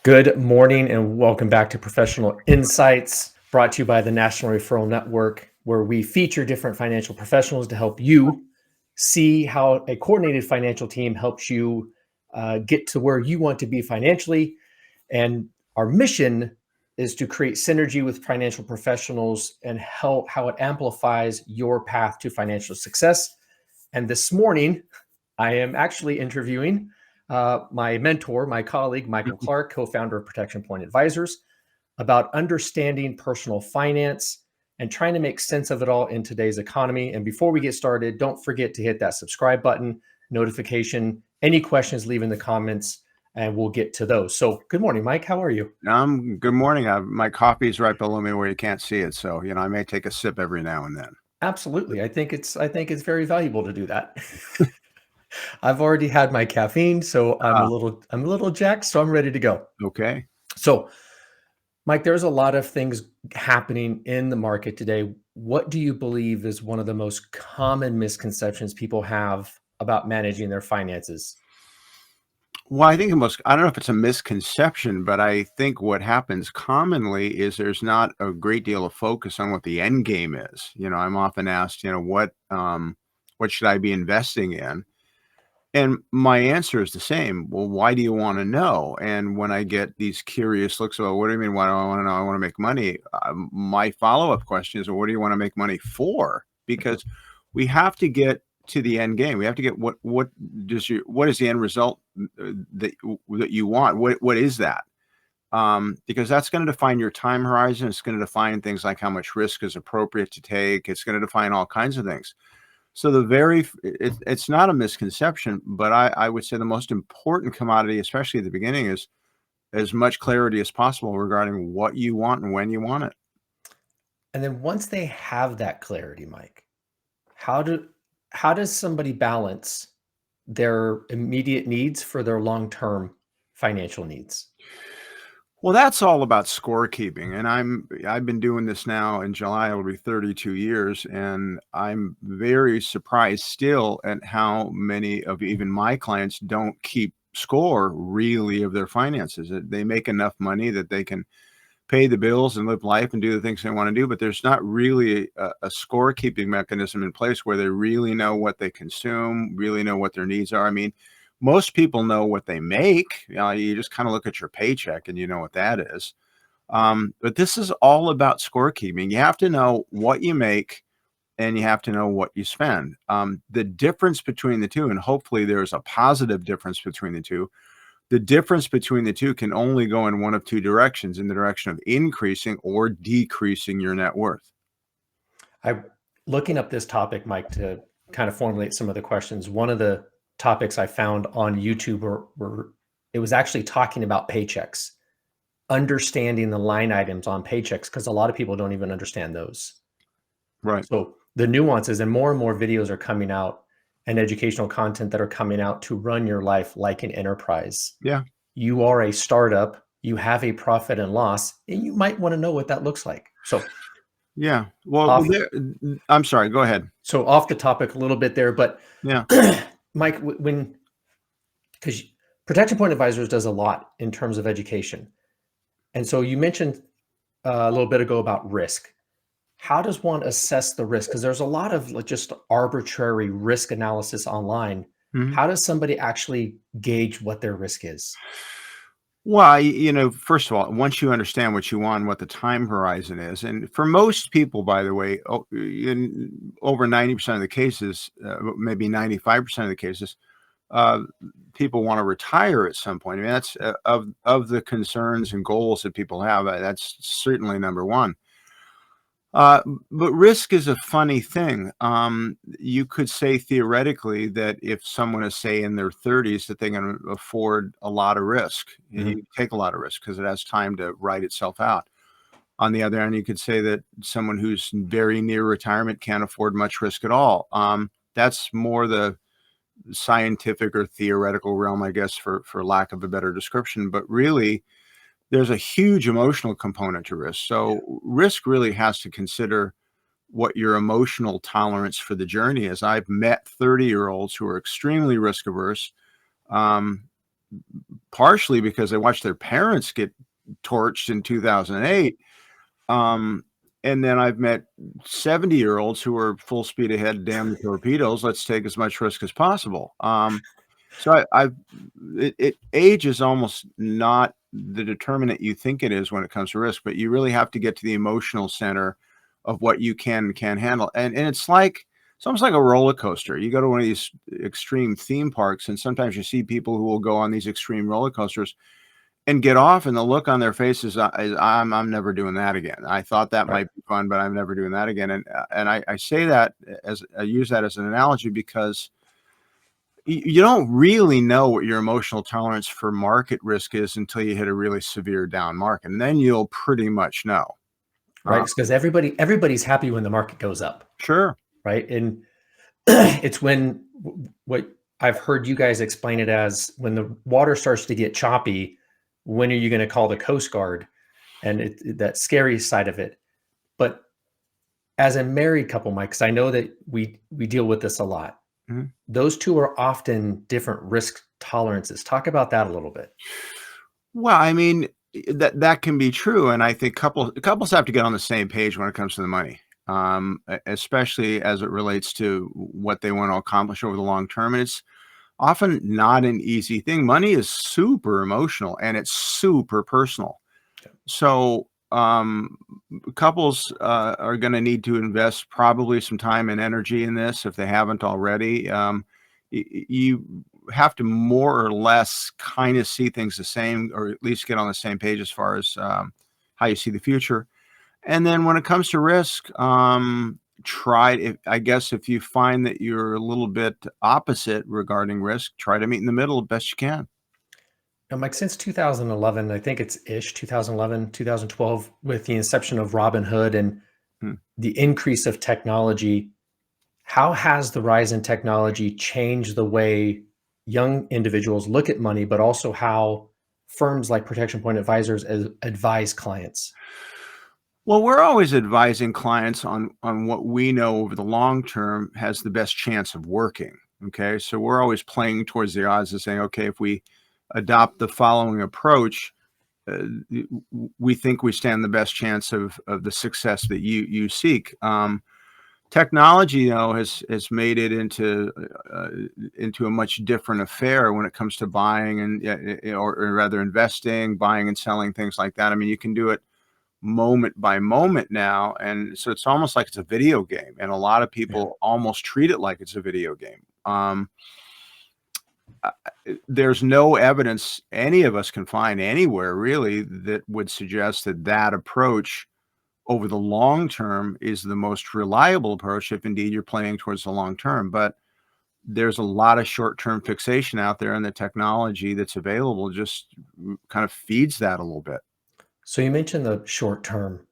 Good morning and welcome back to Professional Insights, brought to you by the National Referral Network, where we feature different financial professionals to help you see how a coordinated financial team helps you get to where you want to be financially. And our mission is to create synergy with financial professionals and how it amplifies your path to financial success. And this morning, I am actually interviewing my mentor, my colleague, Michael Clark, co-founder of Protection Point Advisors, about understanding personal finance and trying to make sense of it all in today's economy. And before we get started, don't forget to hit that subscribe button, notification, any questions, leave in the comments, and we'll get to those. So good morning, Mike. How are you? Good morning. My coffee is right below me where you can't see it. So, I may take a sip every now and then. Absolutely. I think it's very valuable to do that. I've already had my caffeine, so I'm a little jacked, so I'm ready to go. Okay. So, Mike, there's a lot of things happening in the market today. What do you believe is one of the most common misconceptions people have about managing their finances? Well, I think I don't know if it's a misconception, but I think what happens commonly is there's not a great deal of focus on what the end game is. I'm often asked, what should I be investing in? And my answer is the same. Well, why do you want to know? And when I get these curious looks about, what do you mean? Why do I want to know? I want to make money. My follow-up question is, well, what do you want to make money for? Because we have to get to the end game. We have to get what is the end result that you want? What is that? Because that's going to define your time horizon. It's going to define things like how much risk is appropriate to take. It's going to define all kinds of things. So it's not a misconception, but I would say the most important commodity, especially at the beginning, is as much clarity as possible regarding what you want and when you want it. And then once they have that clarity, Mike, how does somebody balance their immediate needs for their long-term financial needs? Well, that's all about scorekeeping, and I've been doing this now. In July, it'll be 32 years, and I'm very surprised still at how many of even my clients don't keep score really of their finances. They make enough money that they can pay the bills and live life and do the things they want to do, but there's not really a scorekeeping mechanism in place where they really know what they consume, really know what their needs are. I mean, most people know what they make. You just kind of look at your paycheck and you know what that is. But this is all about scorekeeping. You have to know what you make and you have to know what you spend. The difference between the two, and hopefully there's a positive difference between the two, the difference between the two can only go in one of two directions, in the direction of increasing or decreasing your net worth. I'm looking up this topic, Mike, to kind of formulate some of the questions. One of the topics I found on YouTube were it was actually talking about paychecks, understanding the line items on paychecks, because a lot of people don't even understand those. Right. So the nuances, and more videos are coming out, and educational content that are coming out to run your life like an enterprise. Yeah. You are a startup, you have a profit and loss, and you might want to know what that looks like. So Yeah. Well, I'm sorry, go ahead. So off the topic a little bit there, but Yeah. Mike, because Protection Point Advisors does a lot in terms of education. And so you mentioned a little bit ago about risk. How does one assess the risk? Because there's a lot of just arbitrary risk analysis online. Mhm. How does somebody actually gauge what their risk is? Well, first of all, once you understand what you want and what the time horizon is, and for most people, by the way, in over 90% of the cases, maybe 95% of the cases, uh, people want to retire at some point. I mean, that's of the concerns and goals that people have. That's certainly number one. But risk is a funny thing. You could say theoretically that if someone is, say, in their 30s, that they can afford a lot of risk. You take a lot of risk because it has time to write itself out. On the other hand, you could say that someone who's very near retirement can't afford much risk at all. That's more the scientific or theoretical realm, I guess, for lack of a better description. But really, there's a huge emotional component to risk. So risk really has to consider what your emotional tolerance for the journey is. I've met 30-year-olds who are extremely risk averse, partially because they watched their parents get torched in 2008. And then I've met 70-year-olds who are full speed ahead, damn the torpedoes. Let's take as much risk as possible. So age is almost not the determinant you think it is when it comes to risk, but you really have to get to the emotional center of what you can and can't handle. And it's almost like a roller coaster. You go to one of these extreme theme parks, and sometimes you see people who will go on these extreme roller coasters and get off, and the look on their faces is I'm never doing that again. I thought that Right. might be fun, but I'm never doing that again. And I say that as I use that as an analogy because you don't really know what your emotional tolerance for market risk is until you hit a really severe down market, and then you'll pretty much know. Right. Because everybody's happy when the market goes up. Sure. Right. And it's when what I've heard you guys explain it as, when the water starts to get choppy, when are you going to call the Coast Guard? And that scary side of it. But as a married couple, Mike, because I know that we deal with this a lot. Mhm. Those two are often different risk tolerances. Talk about that a little bit. Well, I mean, that can be true, and I think couples have to get on the same page when it comes to the money, especially as it relates to what they want to accomplish over the long term. And it's often not an easy thing. Money is super emotional and it's super personal. So, couples are going to need to invest probably some time and energy in this if they haven't already. You have to more or less kind of see things the same, or at least get on the same page as far as how you see the future. And then when it comes to risk, I guess if you find that you're a little bit opposite regarding risk, try to meet in the middle best you can. And Mike, since 2011, I think it's 2011, 2012, with the inception of Robinhood and Hmm. the increase of technology, how has the rise in technology changed the way young individuals look at money, but also how firms like Protection Point Advisors advise clients? Well, we're always advising clients on what we know over the long term has the best chance of working. Okay, so we're always playing towards the odds of saying, okay, if we adopt the following approach, uh, we think we stand the best chance of the success that you seek. Technology, though, has made it uh, into a much different affair when it comes to buying and or rather investing, buying and selling, things like that. I mean, you can do it moment by moment now, and so it's almost like it's a video game, and a lot of Yeah. people almost treat it like it's a video game. There's no evidence any of us can find anywhere really that would suggest that that approach over the long term is the most reliable approach, if indeed you're playing towards the long term. But there's a lot of short-term fixation out there, and the technology that's available just kind of feeds that a little bit. So you mentioned the short term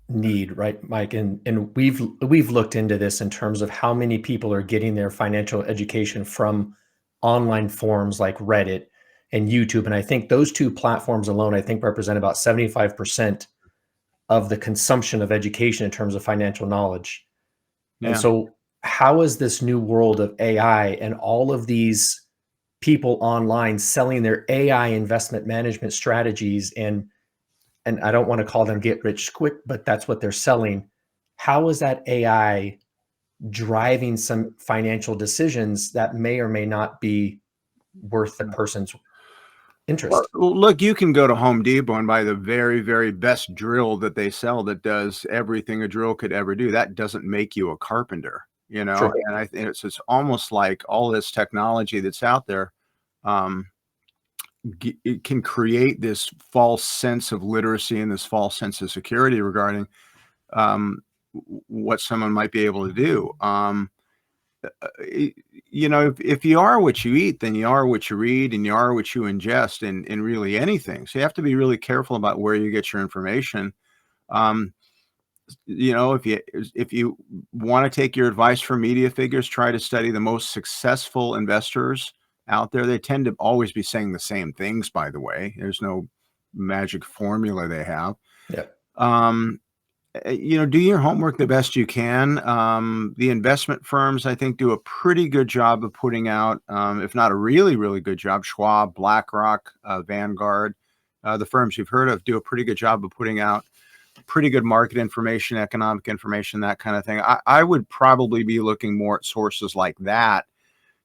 need, right, Mike? And we've looked into this in terms of how many people are getting their financial education from online forums like Reddit and YouTube. And I think those two platforms alone, I think, represent about 75% of the consumption of education in terms of financial knowledge. And Yeah. so how is this new world of AI and all of these people online selling their AI investment management strategies, and I don't want to call them get rich quick, but that's what they're selling. How is that AI driving some financial decisions that may or may not be worth the person's Well, interest? look, you can go to Home Depot and buy the very, very best drill that they sell that does everything a drill could ever do. That doesn't make you a carpenter, you know? True. And I think it's almost like all this technology that's out there, um, it can create this false sense of literacy and this false sense of security regarding what someone might be able to do. You know, if you are what you eat, then you are what you read, and you are what you ingest in really anything. So you have to be really careful about where you get your information. Um, you know, if you want to take your advice from media figures, try to study the most successful investors out there. They tend to always be saying the same things, by the way. There's no magic formula they have. Yeah. Um, Do your homework the best you can. The investment firms, I think, do a pretty good job of putting out, if not a really, really good job. Schwab, BlackRock, Vanguard, the firms you've heard of do a pretty good job of putting out pretty good market information, economic information, that kind of thing. I would probably be looking more at sources like that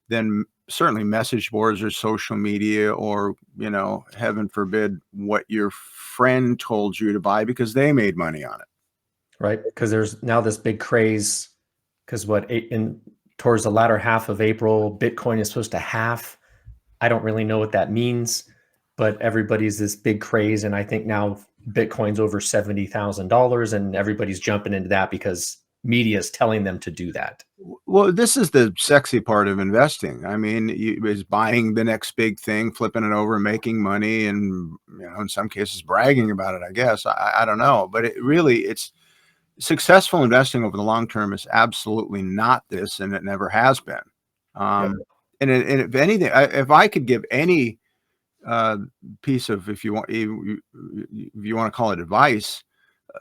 than certainly message boards or social media or, heaven forbid, what your friend told you to buy because they made money on it. Right? Because there's now this big craze. Because towards the latter half of April, Bitcoin is supposed to half. I don't really know what that means, but everybody's this big craze, and I think now Bitcoin's over $70,000, and everybody's jumping into that because media is telling them to do that. Well, this is the sexy part of investing. I mean, is buying the next big thing, flipping it over, making money, and in some cases bragging about it. I guess I don't know, but it's successful investing over the long term is absolutely not this, and it never has been. Yep. And if anything, if I could give any piece of, if you want to call it advice,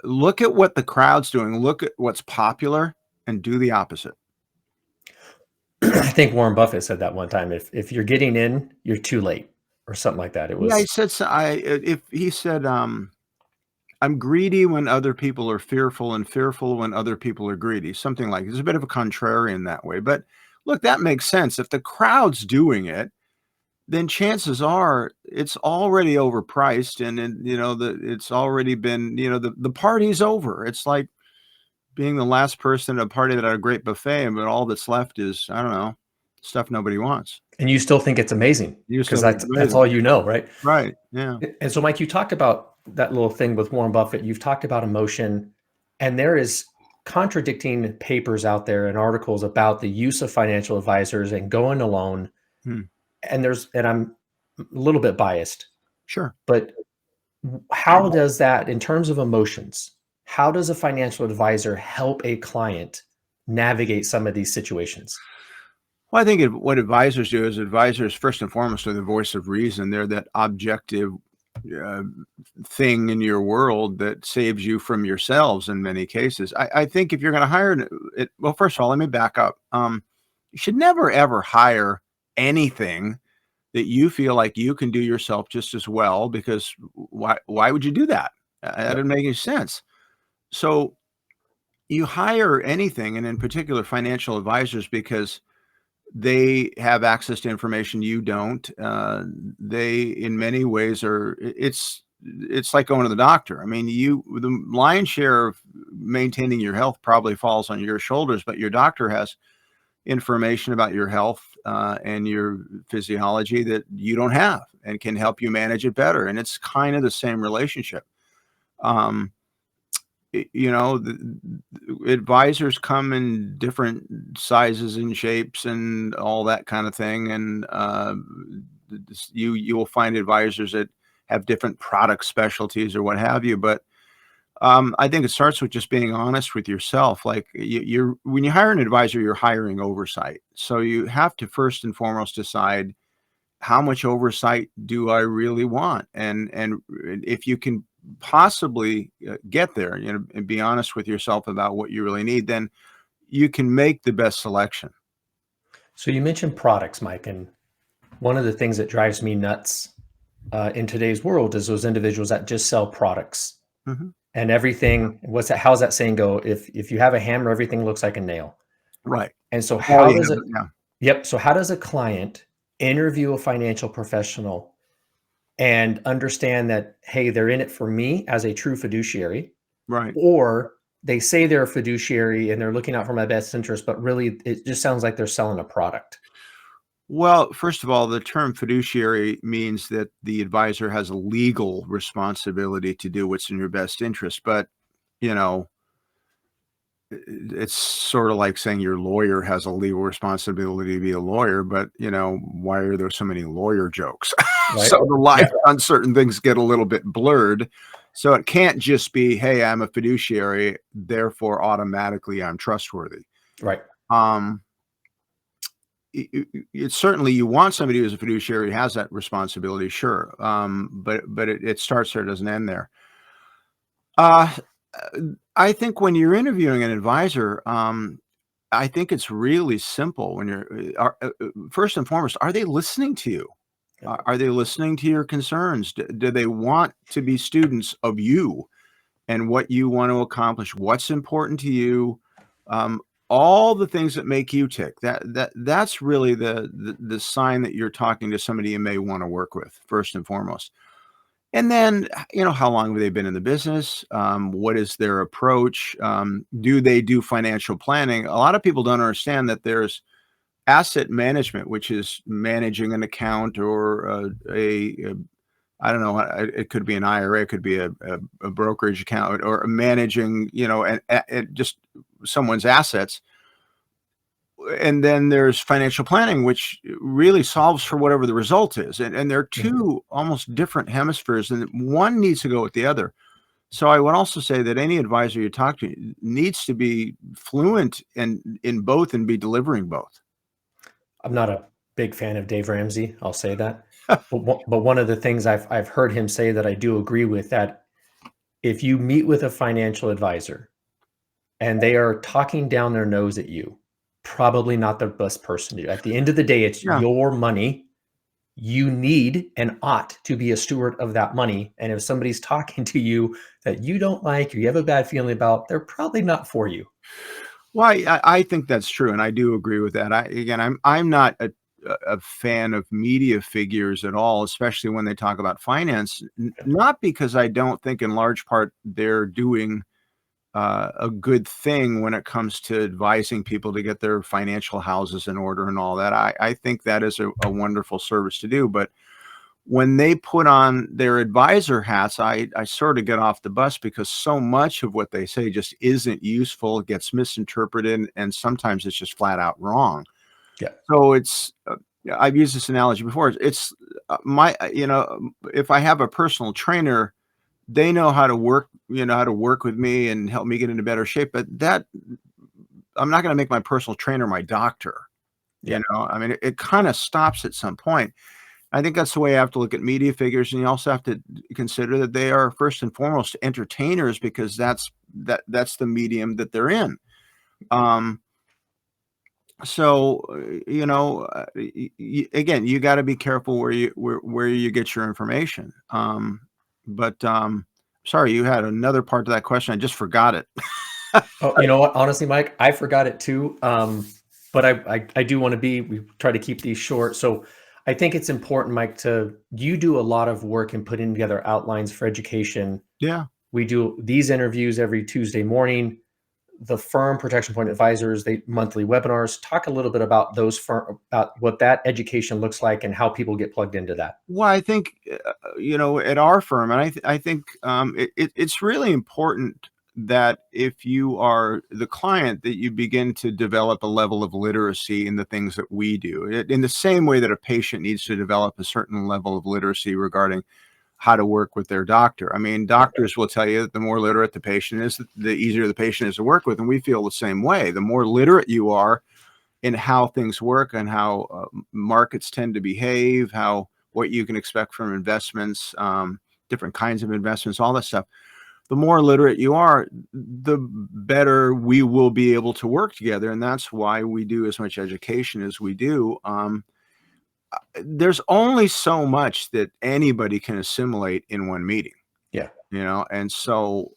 look at what the crowd's doing, look at what's popular, and do the opposite. I think Warren Buffett said that one time. If you're getting in, you're too late, or something like that. It Yeah, he was said so. He said, I'm greedy when other people are fearful, and fearful when other people are greedy. Something like it's a bit of a contrarian that way, but look, that makes sense. If the crowd's doing it, then chances are it's already overpriced, and it's already been, the party's over. It's like being the last person at a party that had a great buffet, but all that's left is, I don't know, stuff nobody wants. and you still think it's amazing You because still think it's that's amazing. all you know, right? Right. Yeah. And so, Mike, you talked about that little thing with Warren Buffett. You've talked about emotion, and there is contradicting papers out there and articles about the use of financial advisors and going alone. Hmm. And I'm a little bit biased, Sure. but how does that, in terms of emotions, how does a financial advisor help a client navigate some of these situations? Well, I think what advisors do is advisors, first and foremost, are the voice of reason. They're that objective uh, thing in your world that saves you from yourselves in many cases. I think if you're going to hire well, first of all, let me back up. You should never, ever hire anything that you feel like you can do yourself just as well, because why would you do that? That Yep. doesn't make any sense. So you hire anything, and in particular financial advisors, because they have access to information you don't. They, in many ways, it's like going to the doctor. I mean, the lion's share of maintaining your health probably falls on your shoulders, but your doctor has information about your health and your physiology that you don't have, and can help you manage it better. And it's kind of the same relationship. Um, the advisors come in different sizes and shapes and all that kind of thing. And you will find advisors that have different product specialties or what have you. But I think it starts with just being honest with yourself. Like when you hire an advisor, you're hiring oversight. So you have to first and foremost decide, how much oversight do I really want? And if you can possibly get there, and be honest with yourself about what you really need, then you can make the best selection. So you mentioned products, Mike, and one of the things that drives me nuts in today's world is those individuals that just sell products Hmm. and everything. How's that saying go? If you have a hammer, everything looks like a nail. Right. And so Oh how yeah. does it? Yeah. Yep. So how does a client interview a financial professional and understand that, hey, they're in it for me as a true fiduciary, Right. or they say they're a fiduciary and they're looking out for my best interest, but really it just sounds like they're selling a product. Well, first of all, the term fiduciary means that the advisor has a legal responsibility to do what's in your best interest. But, you know, it's sort of like saying your lawyer has a legal responsibility to be a lawyer, but why are there so many lawyer jokes? Right. So the lines Yeah. on certain things get a little bit blurred. So it can't just be, hey, I'm a fiduciary, therefore automatically I'm trustworthy. Right. Um, it's certainly, you want somebody who's a fiduciary who has that responsibility, sure. But it starts there, doesn't end there. Uh, I think when you're interviewing an advisor, I think it's really simple when you're first and foremost, are they listening to you? Yep. Are they listening to your concerns? Do they want to be students of you and what you want to accomplish? What's important to you? Um, all the things that make you tick. That's really the sign that you're talking to somebody you may want to work with first and foremost. And then, how long have they been in the business? What is their approach? Do they do financial planning? A lot of people don't understand that there's asset management, which is managing an account or I don't know, it could be an IRA, it could be a brokerage account or managing, just someone's assets. And then there's financial planning, which really solves for whatever the result is. And they're Mhm. two almost different hemispheres, and one needs to go with the other. So I would also say that any advisor you talk to needs to be fluent in both and be delivering both. I'm not a big fan of Dave Ramsey. I'll say that. But one of the things I've heard him say that I do agree with, that if you meet with a financial advisor and they are talking down their nose at you, probably not the best person to do. At the end of the day, it's Yeah. your money. You need and ought to be a steward of that money. And if somebody's talking to you that you don't like or you have a bad feeling about, they're probably not for you. Well, I think that's true, and I do agree with that. I'm not a fan of media figures at all, especially when they talk about finance. Not because I don't think, in large part, they're doing a good thing when it comes to advising people to get their financial houses in order and all that. I think that is a wonderful service to do, but when they put on their advisor hats, I sort of get off the bus because so much of what they say just isn't useful, it gets misinterpreted, and sometimes it's just flat out wrong. Yeah. So yeah, I've used this analogy before. It's if I have a personal trainer, they know how to work, how to work with me and help me get into better shape. But that I'm not going to make my personal trainer my doctor. Yeah. I mean, it kind of stops at some point. I think that's the way I have to look at media figures, and you also have to consider that they are first and foremost entertainers because that's the medium that they're in. Um, so again, you got to be careful where you get your information. But sorry, you had another part to that question. I just forgot it. Oh, you know what? Honestly, Mike, I forgot it too. But I do want to we try to keep these short. So I think it's important, Mike, you do a lot of work in putting together outlines for education. Yeah. We do these interviews every Tuesday morning. The firm Protection Point Advisors, they monthly webinars. Talk a little bit about about what that education looks like and how people get plugged into that. Well, I think at our firm, and I think it's really important that if you are the client, that you begin to develop a level of literacy in the things that we do, in the same way that a patient needs to develop a certain level of literacy regarding how to work with their doctor. I mean, doctors will tell you that the more literate the patient is, the easier the patient is to work with, and we feel the same way. The more literate you are in how things work and how markets tend to behave, what you can expect from investments, different kinds of investments, all that stuff. The more literate you are, the better we will be able to work together. And that's why we do as much education as we do. There's only so much that anybody can assimilate in one meeting. Yeah. And so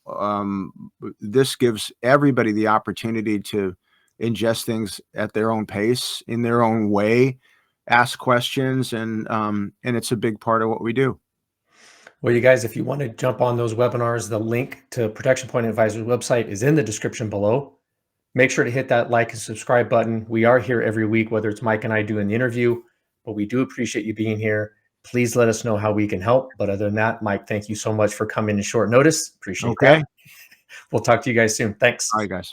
this gives everybody the opportunity to ingest things at their own pace, in their own way, ask questions, and it's a big part of what we do. Well, you guys, if you want to jump on those webinars, the link to Protection Point Advisors website is in the description below. Make sure to hit that like and subscribe button. We are here every week, whether it's Mike and I doing the interview, but we do appreciate you being here. Please let us know how we can help. But other than that, Mike, thank you so much for coming in short notice. Appreciate Okay. that. We'll talk to you guys soon. Thanks. All right, guys.